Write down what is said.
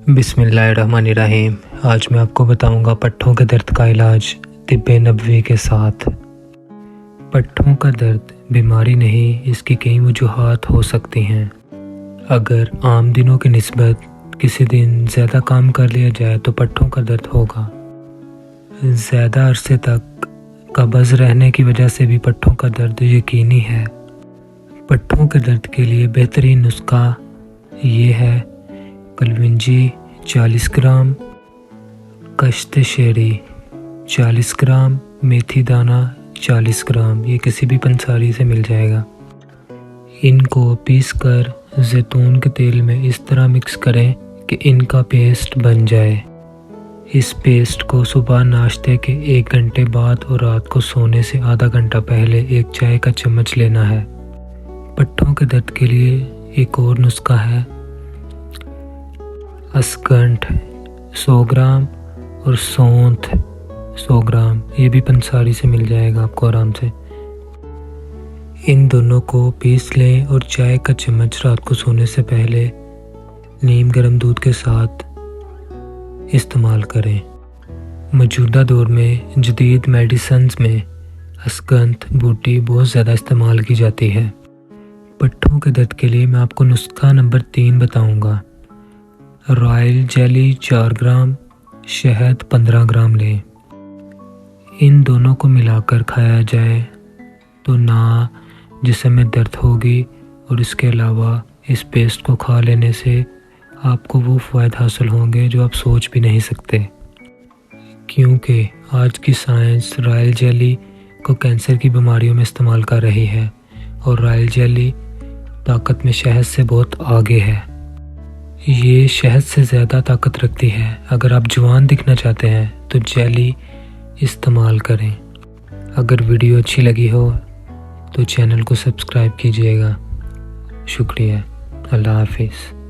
बिस्मिल्लाहिर्रहमानिर्रहीम। आज मैं आपको बताऊंगा पट्ठों के दर्द का इलाज तिब्बे नबवी के साथ। पट्ठों का दर्द बीमारी नहीं, इसकी कई वजूहात हो सकती हैं। अगर आम दिनों की निस्बत किसी दिन ज़्यादा काम कर लिया जाए तो पट्ठों का दर्द होगा। ज़्यादा अरसे तक कब्ज़ रहने की वजह से भी पट्ठों का दर्द यकीनी है। पट्ठों के दर्द के लिए बेहतरीन नुस्खा ये है: कलविंजी 40 ग्राम, कश्त शेरी 40 ग्राम, मेथी दाना 40 ग्राम, ये किसी भी पंसारी से मिल जाएगा। इनको पीसकर जैतून के तेल में इस तरह मिक्स करें कि इनका पेस्ट बन जाए। इस पेस्ट को सुबह नाश्ते के 1 घंटे बाद और रात को सोने से आधा घंटा पहले 1 चाय का चम्मच लेना है। पट्ठों के दर्द के लिए एक और नुस्खा है: असगंठ 100 ग्राम और सौंठ 100 ग्राम, ये भी पंसारी से मिल जाएगा आपको आराम से। इन दोनों को पीस लें और चाय का चम्मच रात को सोने से पहले नीम गर्म दूध के साथ इस्तेमाल करें। मौजूदा दौर में जदीद मेडिसिन्स में असगंठ बूटी बहुत ज़्यादा इस्तेमाल की जाती है। पट्ठों के दर्द के लिए मैं आपको नुस्खा नंबर 3 बताऊंगा। रॉयल जेली 4 ग्राम, शहद 15 ग्राम लें। इन दोनों को मिलाकर खाया जाए तो ना जिस्म में दर्द होगी, और इसके अलावा इस पेस्ट को खा लेने से आपको वो फ़ायदे हासिल होंगे जो आप सोच भी नहीं सकते। क्योंकि आज की साइंस रॉयल जेली को कैंसर की बीमारियों में इस्तेमाल कर रही है, और रॉयल जेली ताकत में शहद से बहुत आगे है। ये शहद से ज़्यादा ताकत रखती है। अगर आप जवान दिखना चाहते हैं तो जेली इस्तेमाल करें। अगर वीडियो अच्छी लगी हो तो चैनल को सब्सक्राइब कीजिएगा। शुक्रिया। अल्लाह हाफिज़।